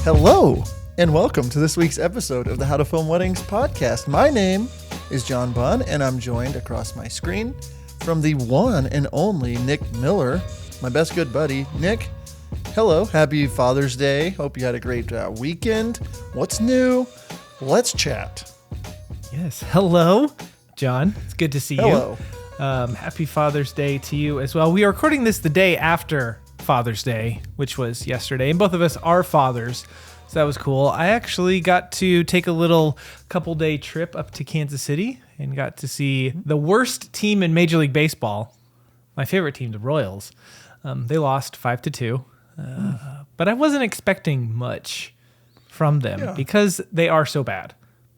Hello, and welcome to this week's episode of the How to Film Weddings podcast. My name is John Bunn, and I'm joined across my screen from the one and only Nick Miller, my best good buddy. Nick, hello, happy Father's Day. Hope you had a great weekend. What's new? Let's chat. Yes, hello, John. It's good to see Hello. you. Happy Father's Day to you as well. We are recording this the day after Father's Day, which was yesterday, and both of us are fathers, so that was cool. I actually got to take a little couple-day trip up to Kansas City and got to see the worst team in Major League Baseball, my favorite team, the Royals. They lost 5-2, but I wasn't expecting much from them because they are so bad.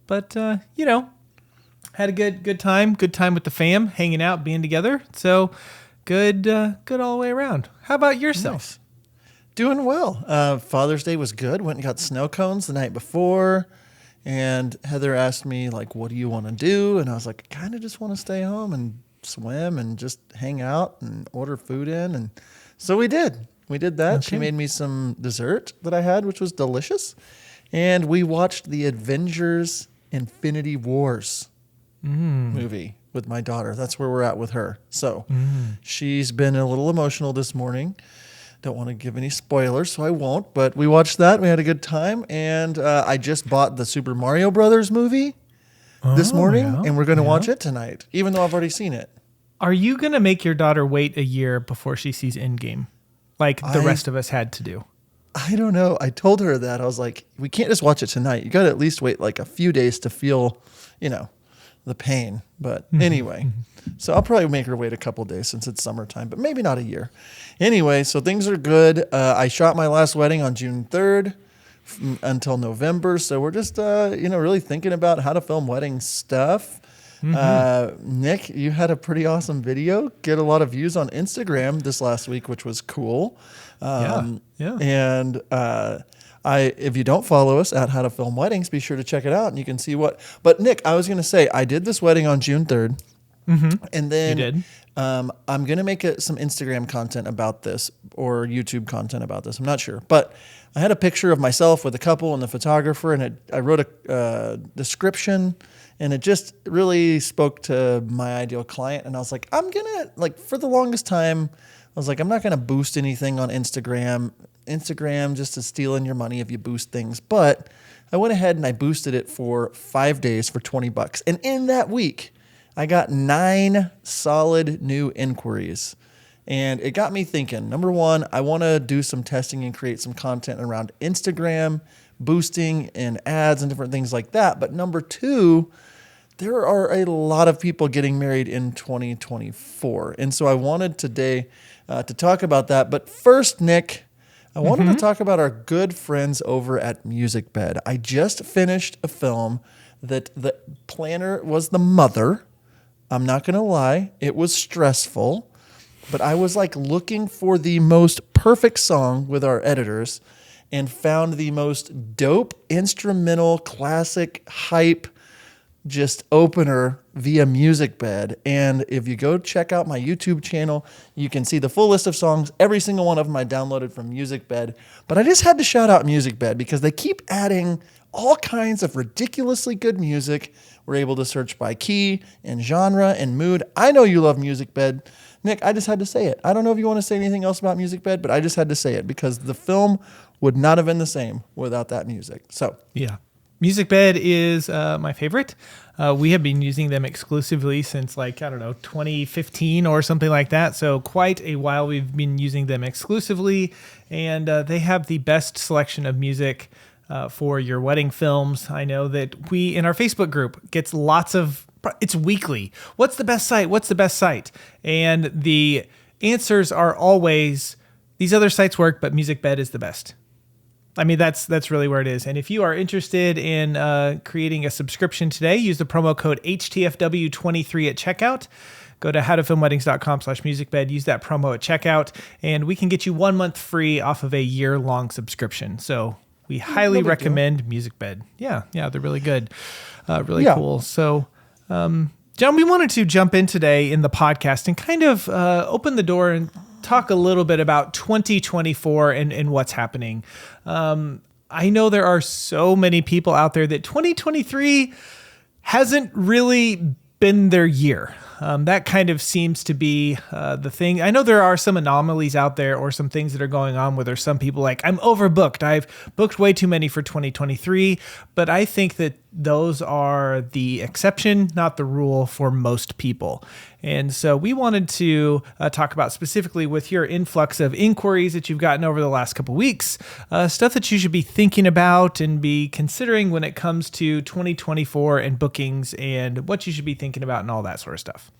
But, had a good time with the fam, hanging out, being together, so good all the way around. How about yourself? Nice. Doing well. Father's Day was good. Went and got snow cones the night before. And Heather asked me, like, what do you want to do? And I was like, I kind of just want to stay home and swim and just hang out and order food in. And so we did. We did that. Okay. She made me some dessert that I had, which was delicious. And we watched the Avengers Infinity Wars movie with my daughter. That's where we're at with her. So she's been a little emotional this morning. Don't want to give any spoilers, so I won't. But we watched that. We had a good time. And I just bought the Super Mario Brothers movie this morning, and we're going to watch it tonight, even though I've already seen it. Are you going to make your daughter wait a year before she sees Endgame, like the rest of us had to do? I don't know. I told her that. I was like, we can't just watch it tonight. You got to at least wait like a few days to feel, the pain. But anyway, so I'll probably make her wait a couple days since it's summertime, but maybe not a year. Anyway, so things are good. I shot my last wedding on June 3rd until November. So we're just, really thinking about how to film wedding stuff. Nick, you had a pretty awesome video, get a lot of views on Instagram this last week, which was cool. And if you don't follow us at How to Film Weddings, be sure to check it out and you can see what. But Nick, I was going to say, I did this wedding on June 3rd. And then you did. I'm going to make some Instagram content about this or YouTube content about this. I'm not sure. But I had a picture of myself with a couple and the photographer, and I wrote a description, and it just really spoke to my ideal client. And I was like, for the longest time, I was like, I'm not going to boost anything on Instagram. Instagram just is stealing your money if you boost things. But I went ahead and I boosted it for 5 days for $20. And in that week, I got 9 solid new inquiries. And it got me thinking, number one, I want to do some testing and create some content around Instagram, boosting and ads and different things like that. But number two, there are a lot of people getting married in 2024. And so I wanted today to talk about that. But first, Nick, I wanted to talk about our good friends over at MusicBed. I just finished a film that the planner was the mother. I'm not going to lie. It was stressful. But I was like looking for the most perfect song with our editors and found the most dope instrumental classic hype just opener via MusicBed. And if you go check out my YouTube channel, you can see the full list of songs. Every single one of them I downloaded from MusicBed. But I just had to shout out MusicBed because they keep adding all kinds of ridiculously good music. We're able to search by key and genre and mood. I know you love MusicBed. Nick, I just had to say it. I don't know if you want to say anything else about MusicBed, but I just had to say it because the film would not have been the same without that music. So yeah. MusicBed is my favorite. We have been using them exclusively since 2015 or something like that. So quite a while we've been using them exclusively, and they have the best selection of music for your wedding films. I know that we in our Facebook group gets lots of. It's weekly. What's the best site? What's the best site? And the answers are always these other sites work, but MusicBed is the best. I mean, that's really where it is. And if you are interested in creating a subscription today, use the promo code HTFW23 at checkout. Go to howtofilmweddings.com/musicbed. Use that promo at checkout, and we can get you 1 month free off of a year-long subscription. So we highly recommend MusicBed. Yeah, they're really good. Really cool. So, John, we wanted to jump in today in the podcast and kind of open the door and talk a little bit about 2024 and what's happening. I know there are so many people out there that 2023 hasn't really been their year. That kind of seems to be the thing. I know there are some anomalies out there or some things that are going on where there's some people like, I'm overbooked. I've booked way too many for 2023. But I think that those are the exception, not the rule for most people. And so we wanted to talk about specifically with your influx of inquiries that you've gotten over the last couple weeks, stuff that you should be thinking about and be considering when it comes to 2024 and bookings and what you should be thinking about and all that sort of stuff.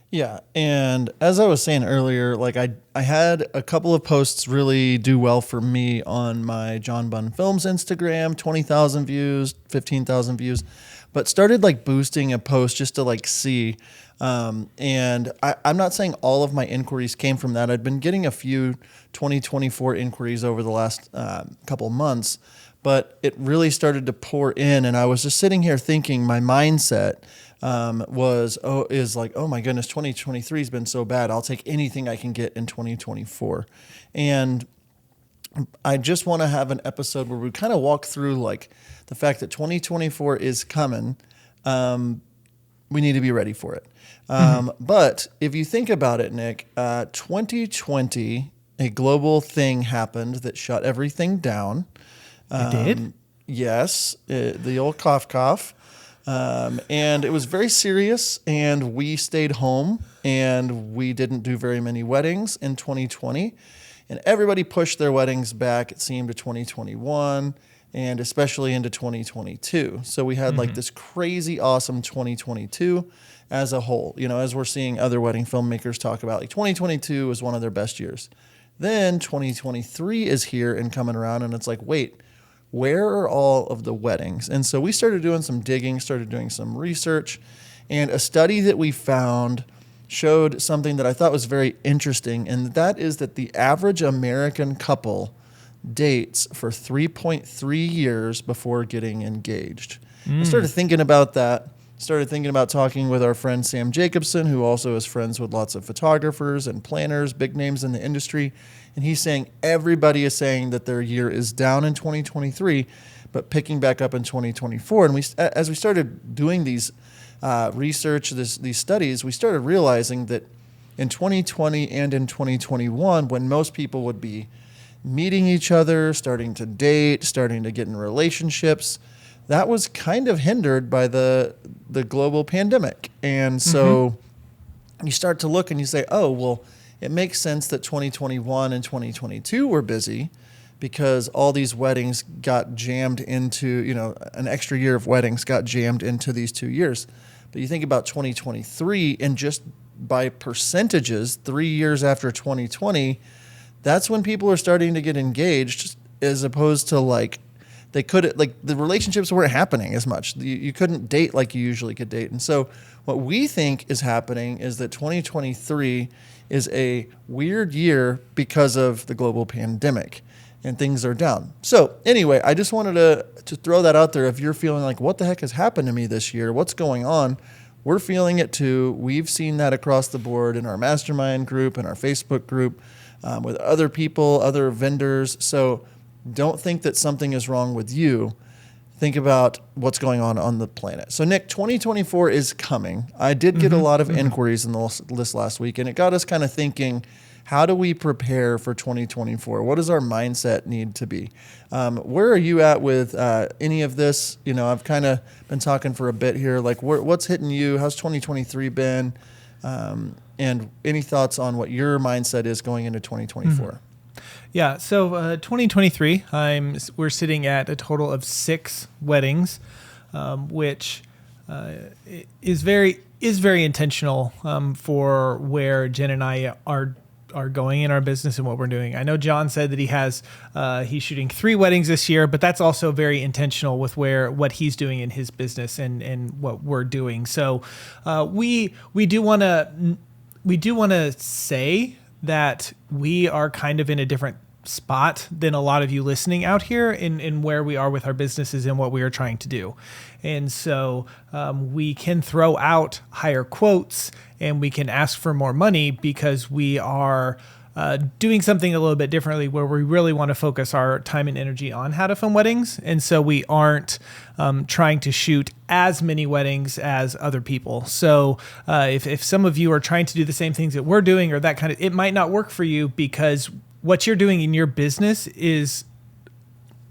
Yeah. And as I was saying earlier, like I had a couple of posts really do well for me on my John Bunn Films Instagram, 20,000 views, 15,000 views, but started like boosting a post just to like see. And I'm not saying all of my inquiries came from that. I'd been getting a few 2024 inquiries over the last couple months, but it really started to pour in. And I was just sitting here thinking my mindset is like, oh my goodness, 2023 has been so bad. I'll take anything I can get in 2024. And I just want to have an episode where we kind of walk through like the fact that 2024 is coming. We need to be ready for it. But if you think about it, Nick, 2020, a global thing happened that shut everything down. It did? Yes. The old cough. And it was very serious, and we stayed home, and we didn't do very many weddings in 2020, and everybody pushed their weddings back, it seemed, to 2021, and especially into 2022. So we had like this crazy awesome 2022 as a whole, you know, as we're seeing other wedding filmmakers talk about, like 2022 was one of their best years. Then 2023 is here and coming around, and it's like, wait, where are all of the weddings? And so we started doing some digging, started doing some research, and a study that we found showed something that I thought was very interesting, and that is that the average American couple dates for 3.3 years before getting engaged. I started thinking about that, started thinking about talking with our friend Sam Jacobson, who also is friends with lots of photographers and planners, big names in the industry. And he's saying everybody is saying that their year is down in 2023, but picking back up in 2024. And as we started doing these research, these studies, we started realizing that in 2020 and in 2021, when most people would be meeting each other, starting to date, starting to get in relationships, that was kind of hindered by the global pandemic. And so you start to look and you say, oh, well, it makes sense that 2021 and 2022 were busy because all these weddings got jammed into, you know, an extra year of weddings got jammed into these 2 years. But you think about 2023 and just by percentages, 3 years after 2020, that's when people are starting to get engaged, as opposed to like they could, like the relationships weren't happening as much. You couldn't date like you usually could date. And so what we think is happening is that 2023 is a weird year because of the global pandemic and things are down. So anyway, I just wanted to throw that out there. If you're feeling like, what the heck has happened to me this year? What's going on? We're feeling it too. We've seen that across the board in our mastermind group and our Facebook group with other people, other vendors. So don't think that something is wrong with you. Think about what's going on the planet. So, Nick, 2024 is coming. I did get a lot of inquiries in the list last week, and it got us kind of thinking, how do we prepare for 2024? What does our mindset need to be? Where are you at with any of this? You know, I've kind of been talking for a bit here. Like, what's hitting you? How's 2023 been? And any thoughts on what your mindset is going into 2024? Yeah, so 2023, we're sitting at a total of 6 weddings, which is very intentional for where Jen and I are going in our business and what we're doing. I know John said that he's shooting 3 weddings this year, but that's also very intentional with what he's doing in his business and what we're doing. So we do want to say that we are kind of in a different spot than a lot of you listening out here in where we are with our businesses and what we are trying to do. And so we can throw out higher quotes and we can ask for more money because we are doing something a little bit differently where we really want to focus our time and energy on how to film weddings. And so we aren't trying to shoot as many weddings as other people. So if some of you are trying to do the same things that we're doing or that kind of, it might not work for you because what you're doing in your business is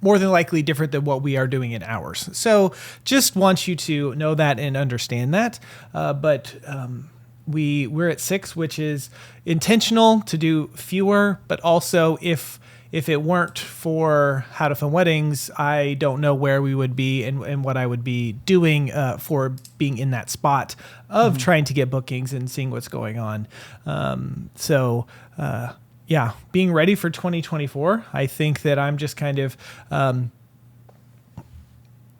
more than likely different than what we are doing in ours. So just want you to know that and understand that. We're at 6, which is intentional to do fewer, but also if it weren't for How to Film Weddings, I don't know where we would be and what I would be doing for being in that spot of trying to get bookings and seeing what's going on. Being ready for 2024. I think that I'm just kind of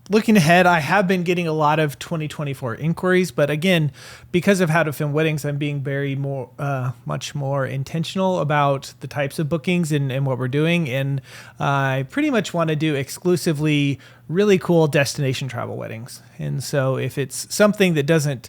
looking ahead. I have been getting a lot of 2024 inquiries, but again, because of How to Film Weddings, I'm being much more intentional about the types of bookings and what we're doing. And I pretty much want to do exclusively really cool destination travel weddings. And so if it's something that doesn't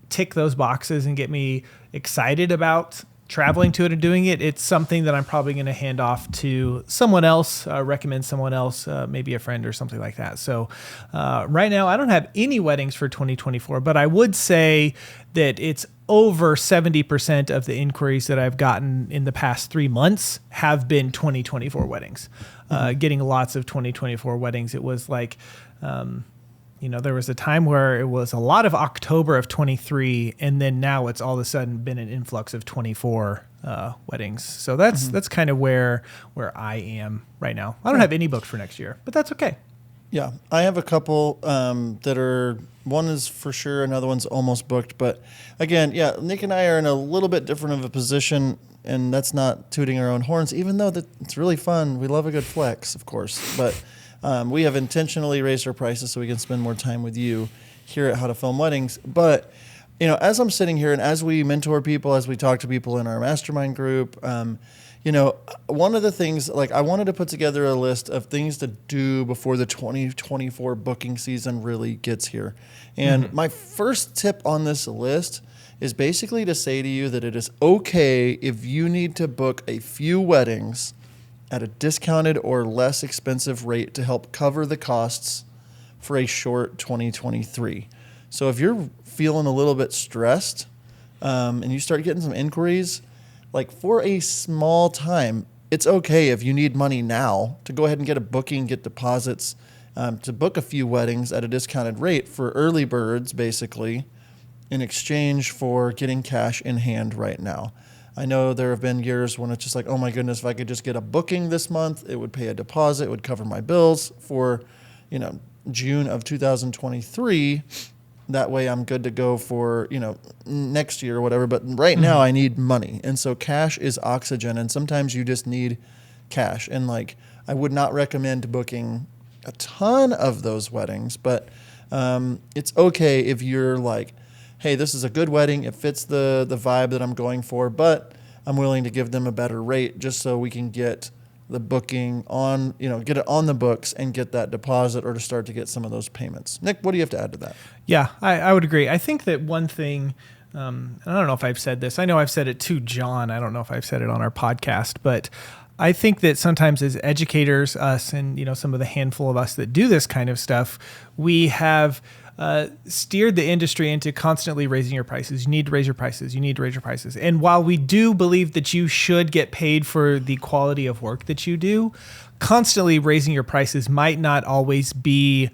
tick those boxes and get me excited about traveling to it and doing it, it's something that I'm probably going to hand off to someone else, recommend someone else, maybe a friend or something like that. So right now, I don't have any weddings for 2024, but I would say that it's over 70% of the inquiries that I've gotten in the past 3 months have been 2024 weddings. Getting lots of 2024 weddings. It was like, there was a time where it was a lot of October of 23, and then now it's all of a sudden been an influx of 24 weddings. So that's kind of where I am right now. I don't have any booked for next year, but that's okay. Yeah, I have a couple that are, one is for sure, another one's almost booked. But again, yeah, Nick and I are in a little bit different of a position, and that's not tooting our own horns, even though it's really fun. We love a good flex, of course, but we have intentionally raised our prices so we can spend more time with you here at How to Film Weddings. But, as I'm sitting here and as we mentor people, as we talk to people in our mastermind group, one of the things, I wanted to put together a list of things to do before the 2024 booking season really gets here. And my first tip on this list is basically to say to you that it is okay if you need to book a few weddings at a discounted or less expensive rate to help cover the costs for a short 2023. So if you're feeling a little bit stressed and you start getting some inquiries, for a small time, it's okay if you need money now to go ahead and get a booking, get deposits, to book a few weddings at a discounted rate for early birds, basically, in exchange for getting cash in hand right now. I know there have been years when it's just like, oh my goodness, if I could just get a booking this month, it would pay a deposit, it would cover my bills for, June of 2023. That way I'm good to go for, next year or whatever. But right now I need money. And so cash is oxygen. And sometimes you just need cash. And I would not recommend booking a ton of those weddings, but it's okay if you're hey, this is a good wedding. It fits the vibe that I'm going for, but I'm willing to give them a better rate just so we can get the booking on, get it on the books and get that deposit or to start to get some of those payments. Nick, what do you have to add to that? Yeah, I would agree. I think that one thing, and I don't know if I've said this. I know I've said it to John. I don't know if I've said it on our podcast, but I think that sometimes as educators, us and, some of the handful of us that do this kind of stuff, we have steered the industry into constantly raising your prices. You need to raise your prices. You need to raise your prices. And while we do believe that you should get paid for the quality of work that you do, constantly raising your prices might not always be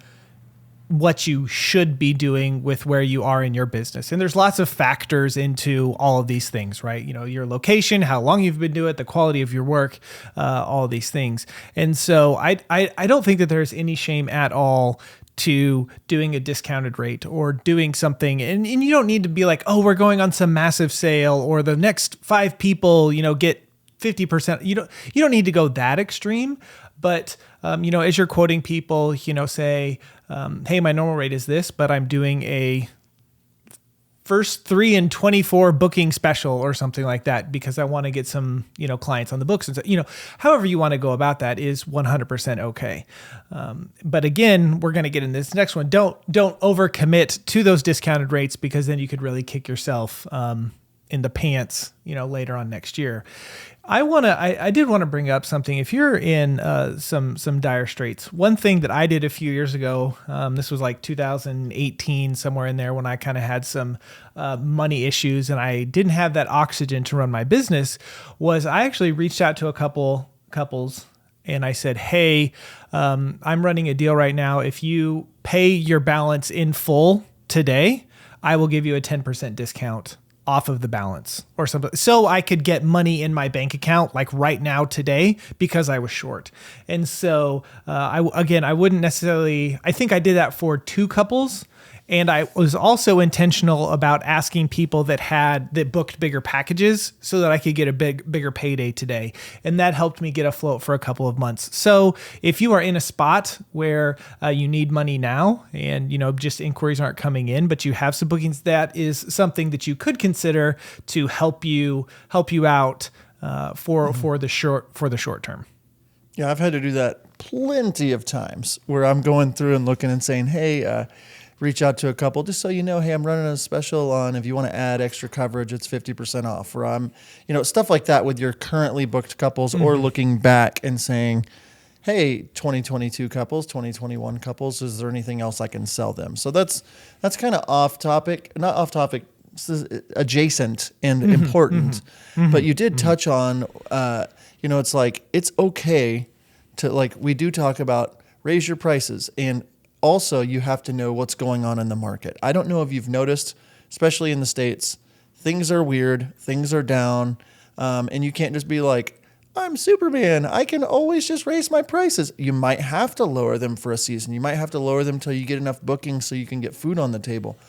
what you should be doing with where you are in your business. And there's lots of factors into all of these things, right? Your location, how long you've been doing it, the quality of your work, all of these things. And so I don't think that there's any shame at all to doing a discounted rate or doing something. And you don't need to be like, oh, we're going on some massive sale or the next 5 people, get 50%. You don't need to go that extreme. But, as you're quoting people, say, hey, my normal rate is this, but I'm doing a first 3 in 24 booking special or something like that because I want to get some, clients on the books. And so, however you want to go about that is 100% okay. But again, we're going to get in this next one. Don't overcommit to those discounted rates because then you could really kick yourself in the pants, later on next year. I did want to bring up something. If you're in some dire straits, one thing that I did a few years ago, this was like 2018, somewhere in there, when I kind of had some money issues and I didn't have that oxygen to run my business, was I actually reached out to a couples and I said, hey, I'm running a deal right now. If you pay your balance in full today, I will give you a 10% discount off of the balance or something, so I could get money in my bank account like right now today because I was short. And so I wouldn't necessarily, I think I did that for 2 couples. And I was also intentional about asking people that booked bigger packages so that I could get a bigger payday today. And that helped me get afloat for a couple of months. So if you are in a spot where you need money now and, just inquiries aren't coming in, but you have some bookings, that is something that you could consider to help you out for the short term. Yeah, I've had to do that plenty of times where I'm going through and looking and saying, hey, reach out to a couple just so you know, hey, I'm running a special on if you want to add extra coverage, it's 50% off. Or I'm, stuff like that with your currently booked couples, or looking back and saying, hey, 2022 couples, 2021 couples, is there anything else I can sell them? So that's kind of not off topic, adjacent and important. But you did touch on, it's like, it's okay to, we do talk about raise your prices, and also, you have to know what's going on in the market. I don't know if you've noticed, especially in the States, things are weird, things are down, and you can't just be like, I'm Superman, I can always just raise my prices. You might have to lower them for a season. You might have to lower them until you get enough bookings so you can get food on the table.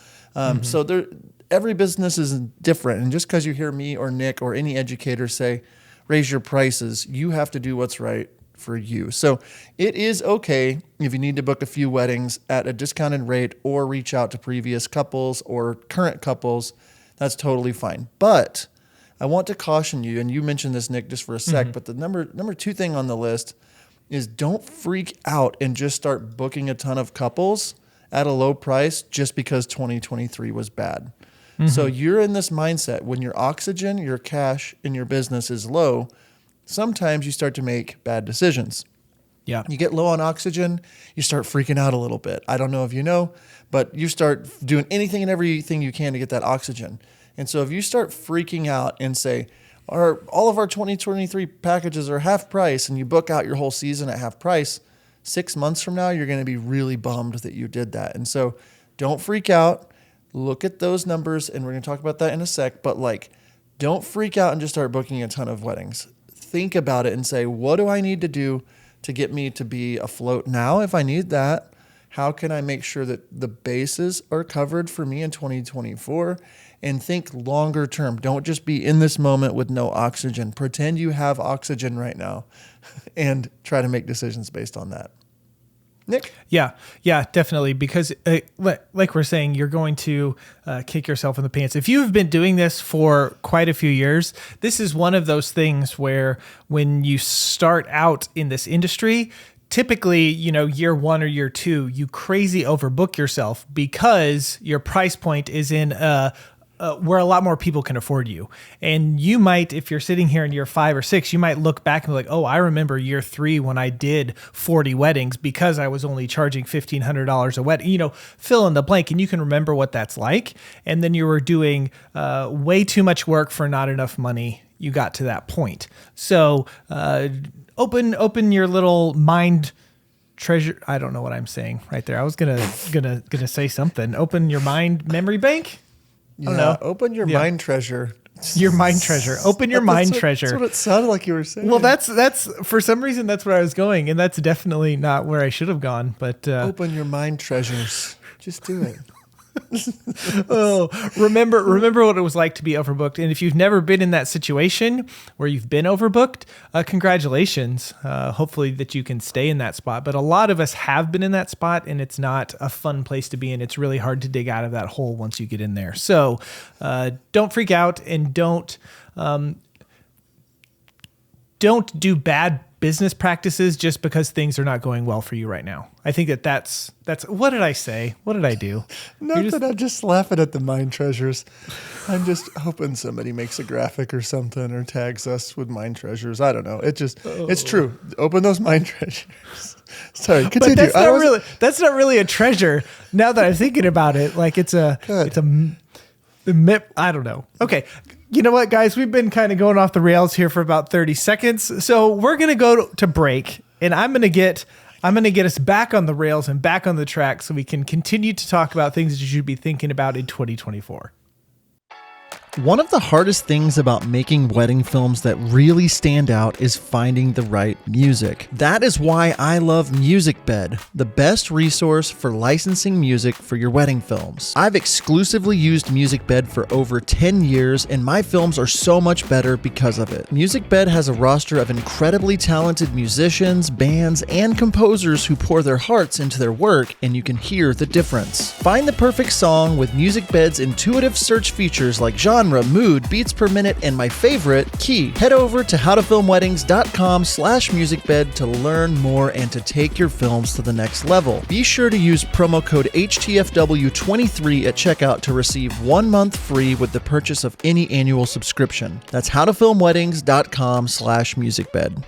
So every business is different, and just because you hear me or Nick or any educator say, raise your prices, you have to do what's right for you. So it is okay if you need to book a few weddings at a discounted rate or reach out to previous couples or current couples. That's totally fine. But I want to caution you, and you mentioned this, Nick, just for a sec, but the number 2 thing on the list is don't freak out and just start booking a ton of couples at a low price just because 2023 was bad. So you're in this mindset when your oxygen, your cash in your business is low, sometimes you start to make bad decisions. Yeah. You get low on oxygen, you start freaking out a little bit. I don't know if you know, but you start doing anything and everything you can to get that oxygen. And so if you start freaking out and say, all of our 2023 packages are half price, and you book out your whole season at half price, 6 months from now, you're going to be really bummed that you did that. And so don't freak out. Look at those numbers, and we're going to talk about that in a sec, but don't freak out and just start booking a ton of weddings. Think about it and say, what do I need to do to get me to be afloat now if I need that? How can I make sure that the bases are covered for me in 2024? And think longer term. Don't just be in this moment with no oxygen. Pretend you have oxygen right now and try to make decisions based on that. Nick? Yeah, definitely. Because like we're saying, you're going to kick yourself in the pants. If you've been doing this for quite a few years, this is one of those things where when you start out in this industry, typically, year 1 or year 2, you crazy overbook yourself because your price point is in where a lot more people can afford you. And you might, if you're sitting here in year 5 or 6, you might look back and be like, oh, I remember year 3 when I did 40 weddings because I was only charging $1,500 a wedding, fill in the blank. And you can remember what that's like. And then you were doing way too much work for not enough money. You got to that point. So open your little mind treasure. I don't know what I'm saying right there. I was gonna say something. Open your mind memory bank. I don't know. Open your mind treasure. Your mind treasure. Open your mind treasure. That's what it sounded like you were saying. Well, that's for some reason that's where I was going, and that's definitely not where I should have gone. But open your mind treasures. Just do it. Remember what it was like to be overbooked. And if you've never been in that situation where you've been overbooked, congratulations. Hopefully that you can stay in that spot. But a lot of us have been in that spot, and it's not a fun place to be in. It's really hard to dig out of that hole once you get in there. So don't freak out, and don't do bad business practices just because things are not going well for you right now. I think that's what did I say? What did I do? Nothing. I'm just laughing at the Mind Treasures. I'm just hoping somebody makes a graphic or something or tags us with Mind Treasures. I don't know. It's true. Open those Mind Treasures. Sorry, continue. But that's not really a treasure. Now that I'm thinking about it, like it's a MIP. I don't know. Okay. You know what, guys? We've been kind of going off the rails here for about 30 seconds. So we're going to go to break, and I'm going to get us back on the rails and back on the track so we can continue to talk about things that you should be thinking about in 2024. One of the hardest things about making wedding films that really stand out is finding the right music. That is why I love MusicBed, the best resource for licensing music for your wedding films. I've exclusively used MusicBed for over 10 years, and my films are so much better because of it. MusicBed has a roster of incredibly talented musicians, bands, and composers who pour their hearts into their work, and you can hear the difference. Find the perfect song with MusicBed's intuitive search features like genre, mood, beats per minute, and my favorite, key. Head over to howtofilmweddings.com/musicbed to learn more and to take your films to the next level. Be sure to use promo code HTFW23 at checkout to receive 1 month free with the purchase of any annual subscription. That's howtofilmweddings.com/musicbed.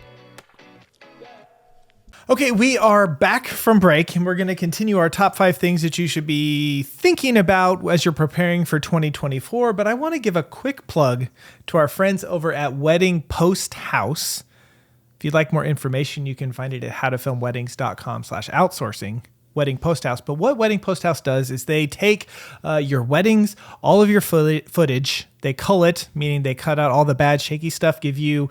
Okay, we are back from break, and we're going to continue our top 5 things that you should be thinking about as you're preparing for 2024. But I want to give a quick plug to our friends over at Wedding Post House. If you'd like more information, you can find it at howtofilmweddings.com/outsourcing. Wedding Post House. But what Wedding Post House does is they take your weddings, all of your footage, they cull it, meaning they cut out all the bad, shaky stuff, give you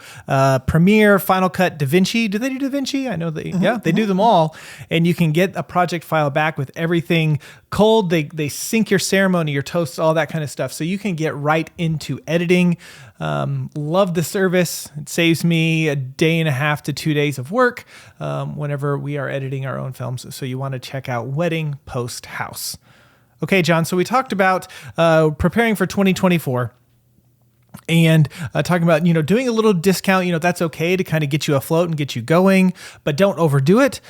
Premiere, Final Cut, DaVinci. Do they do DaVinci? I know they do them all. And you can get a project file back with everything culled. They sync your ceremony, your toasts, all that kind of stuff. So you can get right into editing. Love the service. It saves me a day and a half to 2 days of work whenever we are editing our own films. So you want to check out Wedding Post House. Okay, John, so we talked about preparing for 2024 and talking about, doing a little discount. That's okay to kind of get you afloat and get you going, but don't overdo it.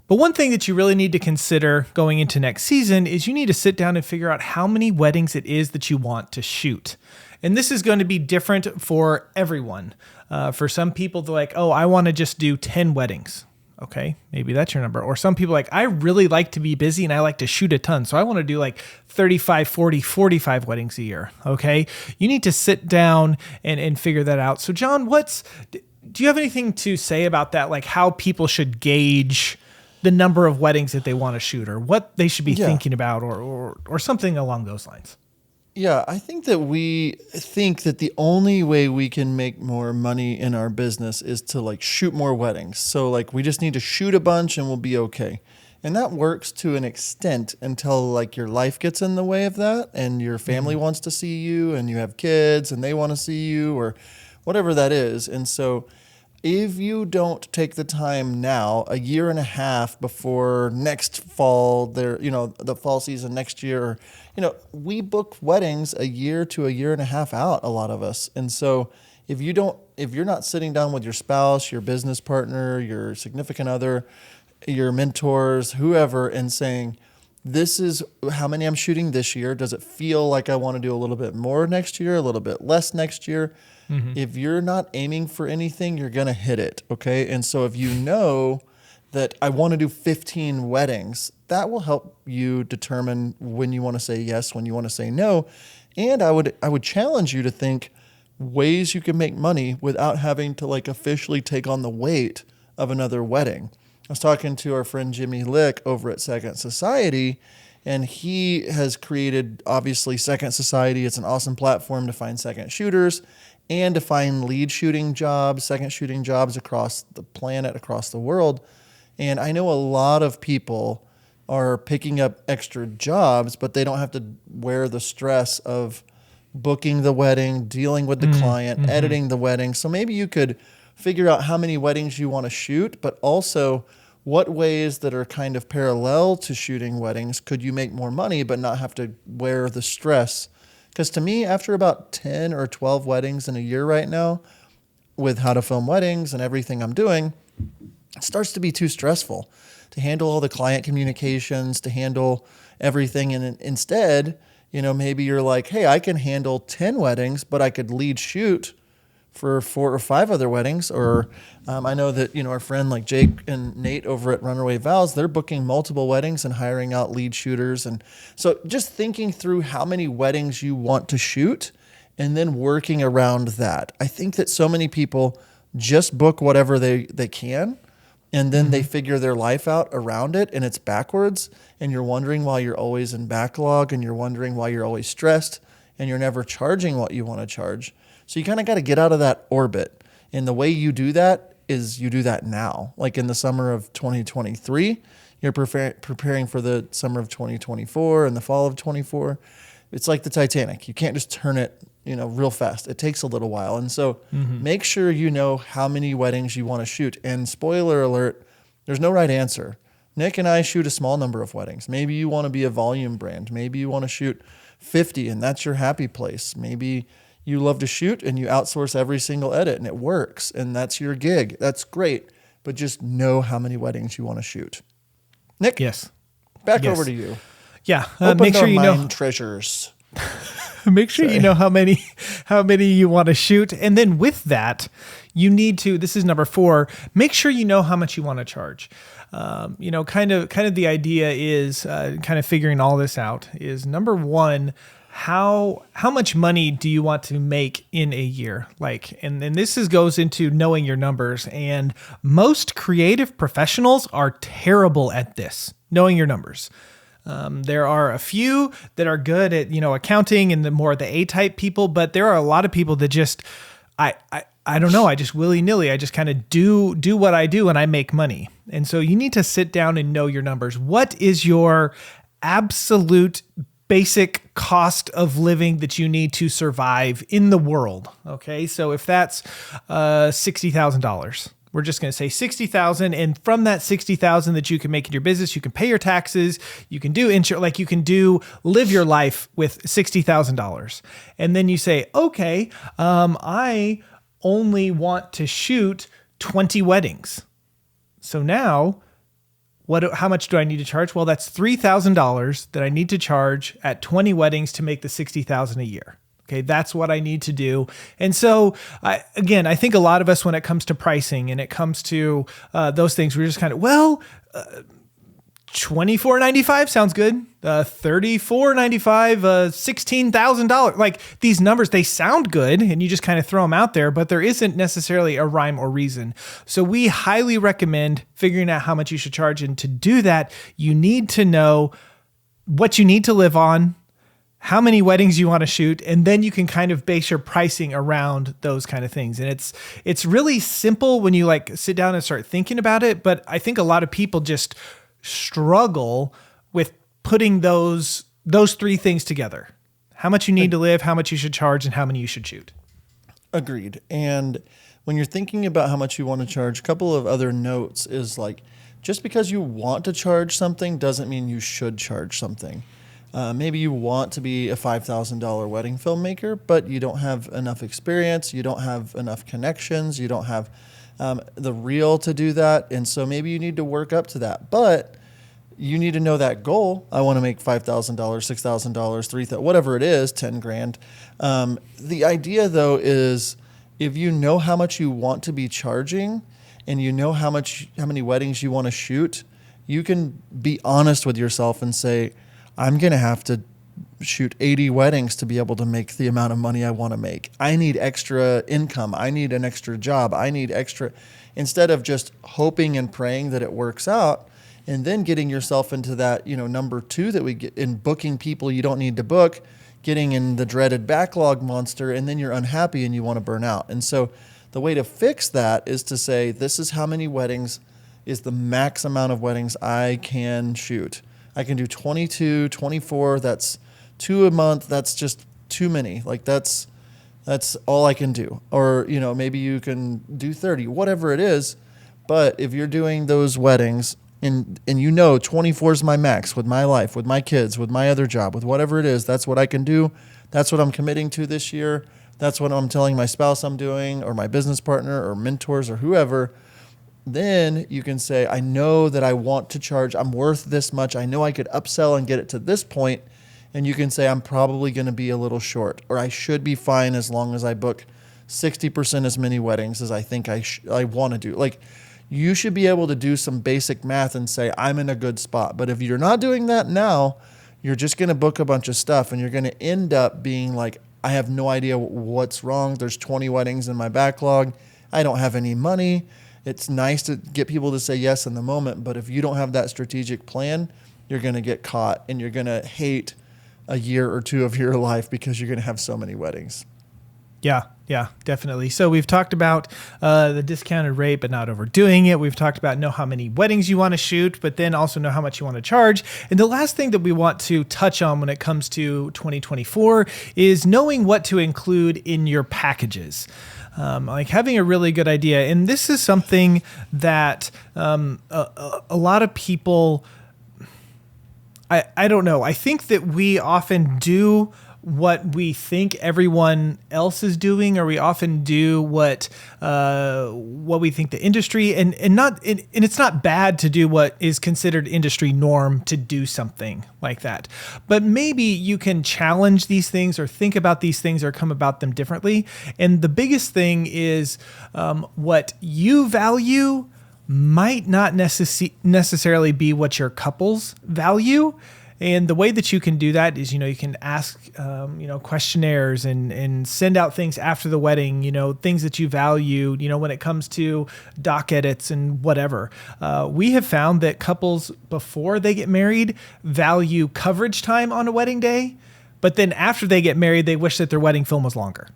But one thing that you really need to consider going into next season is you need to sit down and figure out how many weddings it is that you want to shoot. And this is going to be different for everyone. For some people, they're like, oh, I want to just do 10 weddings. Okay, maybe that's your number. Or some people like, I really like to be busy and I like to shoot a ton. So I want to do like 35, 40, 45 weddings a year. Okay, you need to sit down and figure that out. So John, do you have anything to say about that? Like how people should gauge the number of weddings that they want to shoot or what they should be thinking about or something along those lines? Yeah, I think that we think that the only way we can make more money in our business is to shoot more weddings. So we just need to shoot a bunch and we'll be okay. And that works to an extent until your life gets in the way of that and your family wants to see you and you have kids and they want to see you or whatever that is. And so if you don't take the time now, a year and a half before next fall, the fall season next year, we book weddings a year to a year and a half out, a lot of us. And so if you're not sitting down with your spouse, your business partner, your significant other, your mentors, whoever, and saying, this is how many I'm shooting this year. Does it feel like I want to do a little bit more next year, a little bit less next year? Mm-hmm. If you're not aiming for anything, you're going to hit it, okay? And so if you know that I want to do 15 weddings, that will help you determine when you want to say yes, when you want to say no. And I would challenge you to think ways you can make money without having to officially take on the weight of another wedding. I was talking to our friend Jimmy Lick over at Second Society, and he has created, obviously, Second Society. It's an awesome platform to find second shooters and to find lead shooting jobs, second shooting jobs across the planet, across the world. And I know a lot of people are picking up extra jobs, but they don't have to wear the stress of booking the wedding, dealing with the client, editing the wedding. So maybe you could figure out how many weddings you want to shoot, but also what ways that are kind of parallel to shooting weddings could you make more money but not have to wear the stress? Because to me, after about 10 or 12 weddings in a year right now, with How to Film Weddings and everything I'm doing, it starts to be too stressful to handle all the client communications, to handle everything. And instead, maybe you're like, hey, I can handle 10 weddings, but I could lead shoot for 4 or 5 other weddings. Or I know that, our friend like Jake and Nate over at Runaway Vows, they're booking multiple weddings and hiring out lead shooters. And so just thinking through how many weddings you want to shoot and then working around that. I think that so many people just book whatever they can, and then they figure their life out around it, and it's backwards, and you're wondering why you're always in backlog, and you're wondering why you're always stressed, and you're never charging what you want to charge. So you kind of got to get out of that orbit. And the way you do that is you do that now. Like in the summer of 2023, you're preparing for the summer of 2024 and the fall of 24. It's like the Titanic. You can't just turn it, real fast. It takes a little while. And so make sure you know how many weddings you want to shoot. And spoiler alert, there's no right answer. Nick and I shoot a small number of weddings. Maybe you want to be a volume brand. Maybe you want to shoot 50 and that's your happy place. Maybe you love to shoot and you outsource every single edit and it works and that's your gig. That's great. But just know how many weddings you want to shoot. Nick? Yes. Back over to you. Yeah. Make sure you know treasures. Make sure you know how many you want to shoot. And then with that, you need to, this is number 4, make sure you know how much you want to charge. Kind of the idea is kind of figuring all this out is number 1, how much money do you want to make in a year? And this goes into knowing your numbers, and most creative professionals are terrible at this, knowing your numbers. There are a few that are good at, accounting and the A-type people, but there are a lot of people that just, I don't know, I just willy-nilly, I just kind of do what I do and I make money. And so you need to sit down and know your numbers. What is your absolute basic cost of living that you need to survive in the world? Okay, so if that's $60,000, we're just going to say 60,000, and from that 60,000 that you can make in your business, you can pay your taxes, you can do insurance, you can live your life with $60,000. And then you say, okay, I only want to shoot 20 weddings. So now, how much do I need to charge? Well, that's $3,000 that I need to charge at 20 weddings to make the 60,000 a year. Okay, that's what I need to do. And so, I think a lot of us, when it comes to pricing and it comes to those things, we're just kind of, $24.95 sounds good. $34.95, $16,000. These numbers, they sound good, and you just kind of throw them out there, but there isn't necessarily a rhyme or reason. So we highly recommend figuring out how much you should charge. And to do that, you need to know what you need to live on, how many weddings you want to shoot, and then you can kind of base your pricing around those kind of things. And it's really simple when you sit down and start thinking about it, but I think a lot of people just struggle with putting those 3 things together. How much you need to live, how much you should charge, and how many you should shoot. Agreed. And when you're thinking about how much you want to charge, a couple of other notes is just because you want to charge something doesn't mean you should charge something. Maybe you want to be a $5,000 wedding filmmaker, but you don't have enough experience, you don't have enough connections, you don't have the reel to do that. And so maybe you need to work up to that. But you need to know that goal. I want to make $5,000, $6,000, $3,000, whatever it is, 10 grand. The idea though is if you know how much you want to be charging and you know how many weddings you want to shoot, you can be honest with yourself and say, I'm going to have to shoot 80 weddings to be able to make the amount of money I want to make. I need extra income. I need an extra job. I need extra, instead of just hoping and praying that it works out and then getting yourself into that, number 2 that we get in booking people you don't need to book, getting in the dreaded backlog monster, and then you're unhappy and you want to burn out. And so the way to fix that is to say, this is how many weddings is the max amount of weddings I can shoot. I can do 22, 24, that's 2 a month. That's just too many. That's all I can do. Or, maybe you can do 30, whatever it is. But if you're doing those weddings and 24 is my max with my life, with my kids, with my other job, with whatever it is, that's what I can do. That's what I'm committing to this year. That's what I'm telling my spouse I'm doing, or my business partner or mentors or whoever. then you can say, I know that I want to charge, I'm worth this much. I know I could upsell and get it to this point. And you can say, I'm probably going to be a little short, or I should be fine as long as I book 60% as many weddings as I think I want to do. Like, you should be able to do some basic math and say, I'm in a good spot. But if you're not doing that now, you're just going to book a bunch of stuff and you're going to end up being like, I have no idea what's wrong. There's 20 weddings in my backlog. I don't have any money. It's nice to get people to say yes in the moment, but if you don't have that strategic plan, you're going to get caught and you're going to hate a year or two of your life because you're going to have so many weddings. Yeah, definitely. So we've talked about the discounted rate, but not overdoing it. We've talked about know how many weddings you want to shoot, but then also know how much you want to charge. And the last thing that we want to touch on when it comes to 2024 is knowing what to include in your packages. Like having a really good idea. And this is something that a lot of people, I don't know. I think that we often do what we think everyone else is doing, or we often do what we think the industry and it's not bad to do what is considered industry norm to do something like that. But maybe you can challenge these things or think about these things or come about them differently. And the biggest thing is what you value might not necessarily be what your couples value. And the way that you can do that is, you can ask, questionnaires and send out things after the wedding, things that you value, when it comes to doc edits and whatever. We have found that couples before they get married value coverage time on a wedding day, but then after they get married, they wish that their wedding film was longer.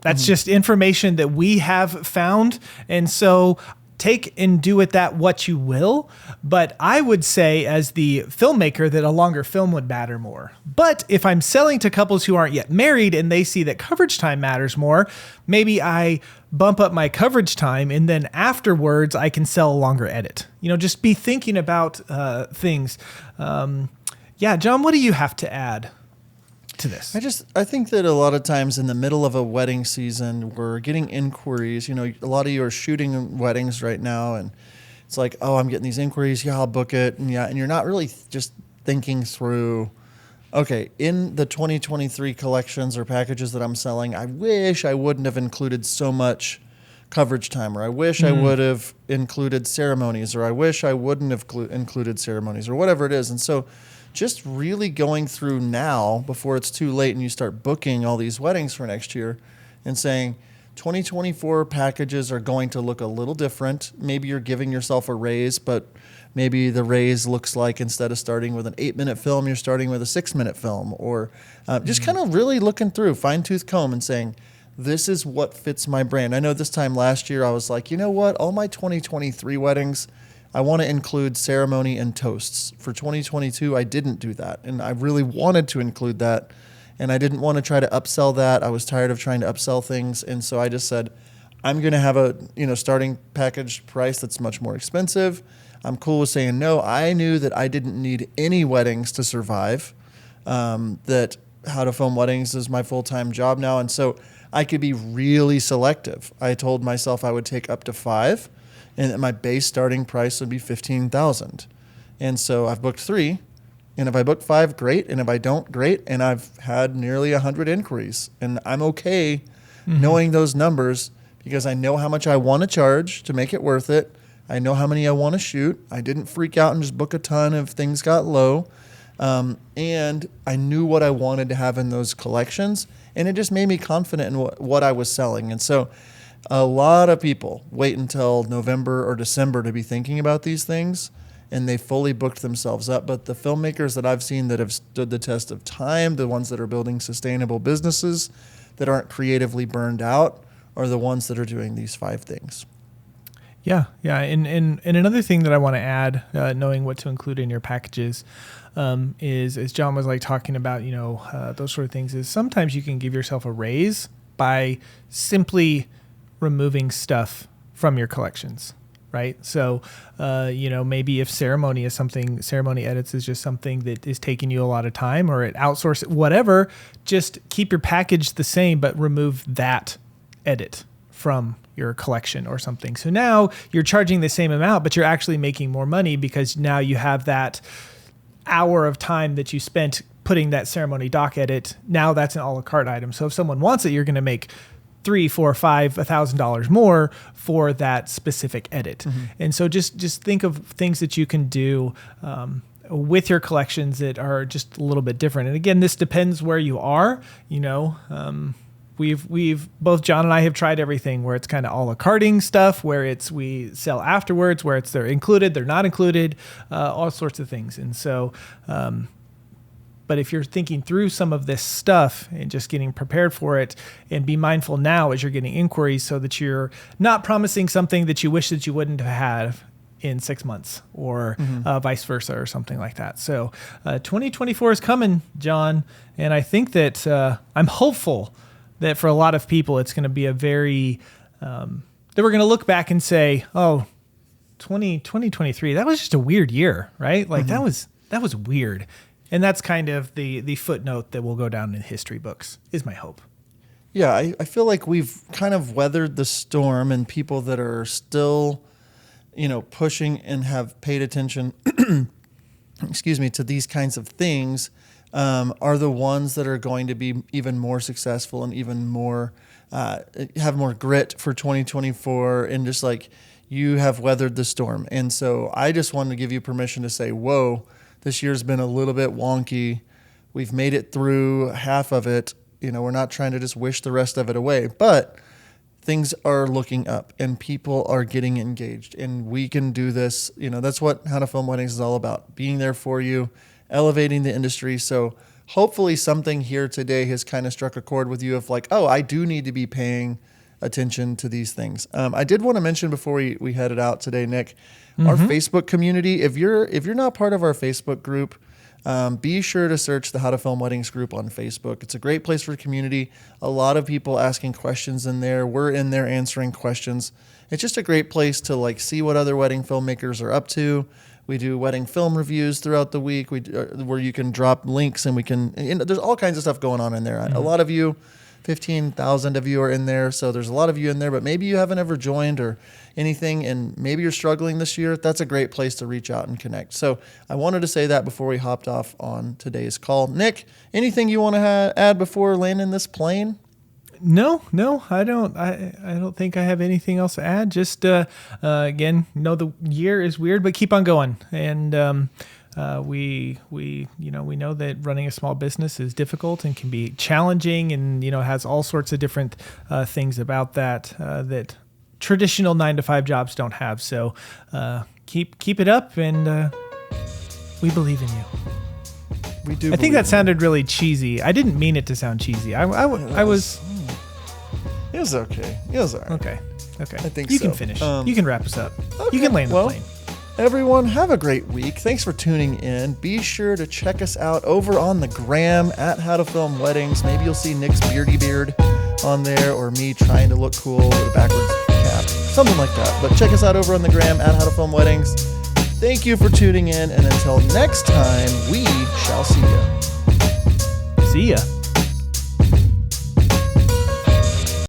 That's just information that we have found. And so take and do with that what you will. But I would say as the filmmaker that a longer film would matter more. But if I'm selling to couples who aren't yet married and they see that coverage time matters more, maybe I bump up my coverage time and then afterwards I can sell a longer edit. Just be thinking about things. John, what do you have to add to this? I think that a lot of times in the middle of a wedding season, we're getting inquiries. A lot of you are shooting weddings right now, and it's like, oh, I'm getting these inquiries. Yeah, I'll book it. And you're not really just thinking through, okay, in the 2023 collections or packages that I'm selling, I wish I wouldn't have included so much coverage time, or I wish I would have included ceremonies, or I wish I wouldn't have included ceremonies, or whatever it is. And so just really going through now before it's too late and you start booking all these weddings for next year and saying 2024 packages are going to look a little different. Maybe you're giving yourself a raise, but maybe the raise looks like instead of starting with an 8-minute film, you're starting with a 6-minute film, or just kind of really looking through, fine-tooth comb and saying, this is what fits my brand. I know this time last year I was like, you know what, all my 2023 weddings, I want to include ceremony and toasts. For 2022, I didn't do that. And I really wanted to include that. And I didn't want to try to upsell that. I was tired of trying to upsell things. And so I just said, I'm going to have a starting package price that's much more expensive. I'm cool with saying no. I knew that I didn't need any weddings to survive, that how to film weddings is my full-time job now. And so I could be really selective. I told myself I would take up to 5. And that my base starting price would be $15,000. And so I've booked 3. And if I book 5, great. And if I don't, great. And I've had nearly 100 inquiries. And I'm okay knowing those numbers because I know how much I want to charge to make it worth it. I know how many I want to shoot. I didn't freak out and just book a ton if things got low. And I knew what I wanted to have in those collections. And it just made me confident in what I was selling. And so a lot of people wait until November or December to be thinking about these things, and they fully booked themselves up. But the filmmakers that I've seen that have stood the test of time, the ones that are building sustainable businesses that aren't creatively burned out, are the ones that are doing these 5 things. Yeah. And another thing that I want to add, knowing what to include in your packages, is as John was talking about, those sort of things, is sometimes you can give yourself a raise by simply removing stuff from your collections, right? So, maybe if ceremony edits is just something that is taking you a lot of time, or it outsource it, whatever, just keep your package the same, but remove that edit from your collection or something. So now you're charging the same amount, but you're actually making more money because now you have that hour of time that you spent putting that ceremony doc edit. Now that's an a la carte item. So if someone wants it, you're going to make $3, $4, $5, $1,000 more for that specific edit. And so just think of things that you can do with your collections that are just a little bit different. And again, this depends where you are. We've both John and I have tried everything where it's kind of a la carting stuff, where we sell afterwards, where they're included, they're not included, all sorts of things. And so, but if you're thinking through some of this stuff and just getting prepared for it, and be mindful now as you're getting inquiries so that you're not promising something that you wish that you wouldn't have had in 6 months or vice versa or something like that. So 2024 is coming, John. And I think that I'm hopeful that for a lot of people, it's going to be a very, that we're going to look back and say, oh, 2023, that was just a weird year, right? Like that was weird. And that's kind of the footnote that will go down in history books, is my hope. Yeah, I feel like we've kind of weathered the storm, and people that are still, pushing and have paid attention, to these kinds of things are the ones that are going to be even more successful and even more, have more grit for 2024, and just like you have weathered the storm. And so I just wanted to give you permission to say, whoa, this year's been a little bit wonky. We've made it through half of it. We're not trying to just wish the rest of it away, but things are looking up and people are getting engaged, and we can do this. That's what How to Film Weddings is all about, being there for you, elevating the industry. So hopefully something here today has kind of struck a chord with you of like, oh, I do need to be paying attention to these things. I did want to mention before we headed out today, Nick, our Facebook community. If you're not part of our Facebook group, be sure to search the How to Film Weddings group on Facebook. It's a great place for community. A lot of people asking questions in there. We're in there answering questions. It's just a great place to see what other wedding filmmakers are up to. We do wedding film reviews throughout the week where you can drop links, and there's all kinds of stuff going on in there. A lot of you, 15,000 of you are in there. So there's a lot of you in there, but maybe you haven't ever joined or anything, and maybe you're struggling this year. That's a great place to reach out and connect. So I wanted to say that before we hopped off on today's call. Nick, anything you want to add before landing this plane? No, I don't. I don't think I have anything else to add. Just again, the year is weird, but keep on going. And we know that running a small business is difficult and can be challenging, and has all sorts of different things about that that traditional 9-to-5 jobs don't have. So keep it up, and we believe in you. We do. I think that sounded really cheesy. I didn't mean it to sound cheesy. I was. It was okay. It was all right. Okay. I think you so. can finish. You can wrap us up. Okay. You can land the plane. Everyone, have a great week. Thanks for tuning in. Be sure to check us out over on the gram at How to Film Weddings. Maybe you'll see Nick's beardy beard on there, or me trying to look cool with a backwards cap, something like that. But check us out over on the gram at How to Film Weddings. Thank you for tuning in, and until next time, we shall see you. See ya.